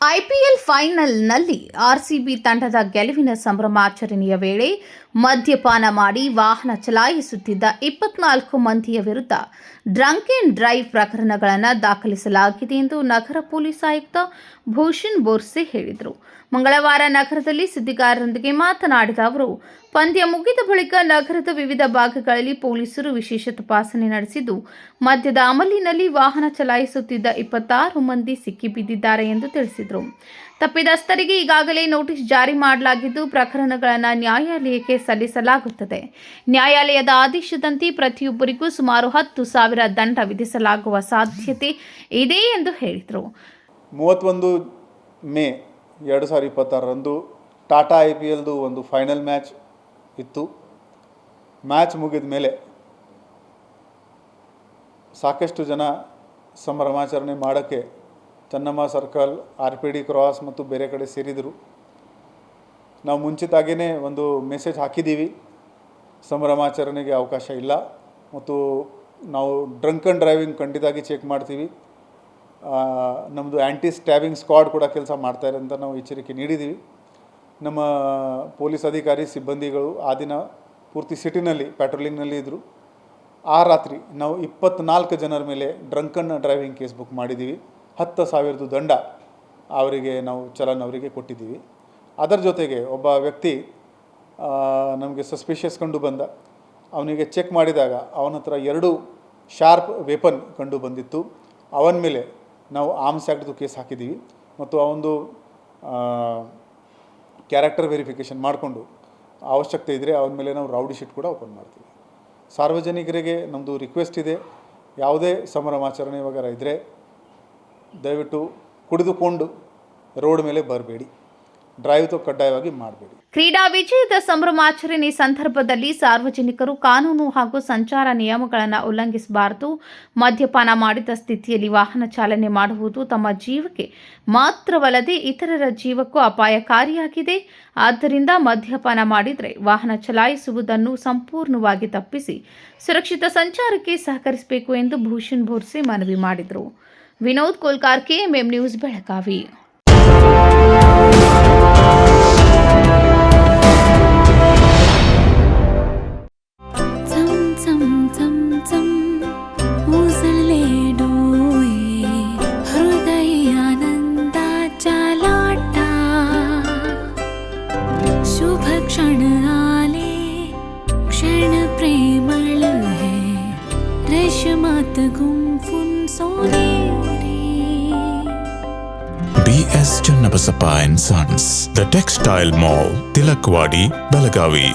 IPL ಫೈನಲ್ನಲ್ಲಿ RCB ತಂಡದ ಗೆಲುವಿನ ಸಂಭ್ರಮಾಚರಣೆಯ ವೇಳೆ ಮದ್ಯಪಾನ ಮಾಡಿ ವಾಹನ ಚಲಾಯಿಸುತ್ತಿದ್ದ 24 ಮಂದಿಯ ವಿರುದ್ಧ ಡ್ರಂಕ್ ಅಂಡ್ ಡ್ರೈವ್ ಪ್ರಕರಣಗಳನ್ನು ದಾಖಲಿಸಲಾಗಿದೆ ಎಂದು ನಗರ ಪೊಲೀಸ್ ಆಯುಕ್ತ ಭೂಷಣ್ ಬೋರ್ಸೆ ಹೇಳಿದರು. ಮಂಗಳವಾರ ನಗರದಲ್ಲಿ ಸುದ್ದಿಗಾರರೊಂದಿಗೆ ಮಾತನಾಡಿದ ಅವರು, ಪಂದ್ಯ ಮುಗಿದ ಬಳಿಕ ನಗರದ ವಿವಿಧ ಭಾಗಗಳಲ್ಲಿ ಪೊಲೀಸರು ವಿಶೇಷ ತಪಾಸಣೆ ನಡೆಸಿದ್ದು, ಮದ್ಯದ ಅಮಲಿನಲ್ಲಿ ವಾಹನ ಚಲಾಯಿಸುತ್ತಿದ್ದ 26 ಮಂದಿ ಸಿಕ್ಕಿಬಿದ್ದಿದ್ದಾರೆ ಎಂದು ತಿಳಿಸಿದರು. ತಪ್ಪಿತಸ್ಥರಿಗೆ ಈಗಾಗಲೇ ನೋಟಿಸ್ ಜಾರಿ ಮಾಡಲಾಗಿದ್ದು, ಪ್ರಕರಣಗಳನ್ನು ನ್ಯಾಯಾಲಯಕ್ಕೆ ಸಲ್ಲಿಸಲಾಗುತ್ತದೆ. ನ್ಯಾಯಾಲಯದ ಆದೇಶದಂತೆ ಪ್ರತಿಯೊಬ್ಬರಿಗೂ ಸುಮಾರು 10,000 ದಂಡ ವಿಧಿಸಲಾಗುವ ಸಾಧ್ಯತೆ ಇದೆ ಎಂದು ಹೇಳಿದರು. 31 ಮೇ 2026ರಂದು ಟಾಟಾ IPLದು ಒಂದು ಫೈನಲ್ ಮ್ಯಾಚ್ ಇತ್ತು. ಮ್ಯಾಚ್ ಮುಗಿದ ಮೇಲೆ ಸಾಕಷ್ಟು ಜನ ಸಂಭ್ರಮಾಚರಣೆ ಮಾಡೋಕ್ಕೆ ಚನ್ನಮ್ಮ ಸರ್ಕಲ್, RPD ಕ್ರಾಸ್ ಮತ್ತು ಬೇರೆ ಕಡೆ ಸೇರಿದರು. ನಾವು ಮುಂಚಿತಾಗೇ ಒಂದು ಮೆಸೇಜ್ ಹಾಕಿದ್ದೀವಿ, ಸಂಭ್ರಮಾಚರಣೆಗೆ ಅವಕಾಶ ಇಲ್ಲ ಮತ್ತು ನಾವು ಡ್ರಂಕ್ ಆ್ಯಂಡ್ ಡ್ರೈವಿಂಗ್ ಖಂಡಿತವಾಗಿ ಚೆಕ್ ಮಾಡ್ತೀವಿ. ನಮ್ಮದು ಆ್ಯಂಟಿ ಸ್ಟ್ಯಾಬಿಂಗ್ ಸ್ಕ್ವಾಡ್ ಕೂಡ ಕೆಲಸ ಮಾಡ್ತಾರೆ ಅಂತ ನಾವು ಎಚ್ಚರಿಕೆ ನೀಡಿದ್ದೀವಿ. ನಮ್ಮ ಪೊಲೀಸ್ ಅಧಿಕಾರಿ ಸಿಬ್ಬಂದಿಗಳು ಆ ದಿನ ಪೂರ್ತಿ ಸಿಟಿನಲ್ಲಿ ಪ್ಯಾಟ್ರೋಲಿಂಗ್ನಲ್ಲಿ ಇದ್ದರು. ಆ ರಾತ್ರಿ ನಾವು 24 ಜನರ ಮೇಲೆ drunk and driving case book ಮಾಡಿದ್ದೀವಿ. 10,000 ದಂಡ ಅವರಿಗೆ ಕೊಟ್ಟಿದ್ದೀವಿ. ಅದರ ಜೊತೆಗೆ ಒಬ್ಬ ವ್ಯಕ್ತಿ ನಮಗೆ ಸಸ್ಪಿಷಿಯಸ್ ಕಂಡು ಬಂದ. ಅವನಿಗೆ ಚೆಕ್ ಮಾಡಿದಾಗ ಅವನ ಹತ್ರ 2 ಶಾರ್ಪ್ ವೆಪನ್ ಕಂಡು ಬಂದಿತ್ತು. ಅವನ ಮೇಲೆ ನಾವು ಆರ್ಮ್ಸ್ ಆ್ಯಕ್ಟ್ದು ಕೇಸ್ ಹಾಕಿದ್ದೀವಿ ಮತ್ತು ಅವನದು ಕ್ಯಾರೆಕ್ಟರ್ ವೆರಿಫಿಕೇಷನ್ ಮಾಡಿಕೊಂಡು ಅವಶ್ಯಕತೆ ಇದ್ದರೆ ಅವನ ಮೇಲೆ ನಾವು ರೌಡಿ ಶೀಟ್ ಕೂಡ ಓಪನ್ ಮಾಡ್ತೀವಿ. ಸಾರ್ವಜನಿಕರಿಗೆ ನಮ್ಮದು ರಿಕ್ವೆಸ್ಟ್ ಇದೆ, ಯಾವುದೇ ಸಂಭ್ರಮಾಚರಣೆ ವಗರ ಇದ್ದರೆ ದಯವಿಟ್ಟು ಕುಡಿದುಕೊಂಡು ರೋಡ್ ಮೇಲೆ ಬರಬೇಡಿ, ಡ್ರೈವ್ ಕಡ್ಡಾಯವಾಗಿ ಮಾಡಬೇಡಿ. ಕ್ರೀಡಾ ವಿಜಯದ ಸಂಭ್ರಮಾಚರಣೆ ಸಂದರ್ಭದಲ್ಲಿ ಸಾರ್ವಜನಿಕರು ಕಾನೂನು ಹಾಗೂ ಸಂಚಾರ ನಿಯಮಗಳನ್ನು ಉಲ್ಲಂಘಿಸಬಾರದು. ಮದ್ಯಪಾನ ಮಾಡಿದ ಸ್ಥಿತಿಯಲ್ಲಿ ವಾಹನ ಚಾಲನೆ ಮಾಡುವುದು ತಮ್ಮ ಜೀವಕ್ಕೆ ಮಾತ್ರವಲ್ಲದೆ ಇತರರ ಜೀವಕ್ಕೂ ಅಪಾಯಕಾರಿಯಾಗಿದೆ. ಆದ್ದರಿಂದ ಮದ್ಯಪಾನ ಮಾಡಿದರೆ ವಾಹನ ಚಲಾಯಿಸುವುದನ್ನು ಸಂಪೂರ್ಣವಾಗಿ ತಪ್ಪಿಸಿ ಸುರಕ್ಷಿತ ಸಂಚಾರಕ್ಕೆ ಸಹಕರಿಸಬೇಕು ಎಂದು ಭೂಷಣ್ ಬೋರ್ಸೆ ಮನವಿ ಮಾಡಿದರು. Vinod Kolkar, KMM news, Belagavi. शुभ क्षण आले, क्षण प्रेमळ है, रेशमात गुंफून सोनेरी. BS Channabasappa and Sons, The Textile Mall, Tilakwadi, Belagavi.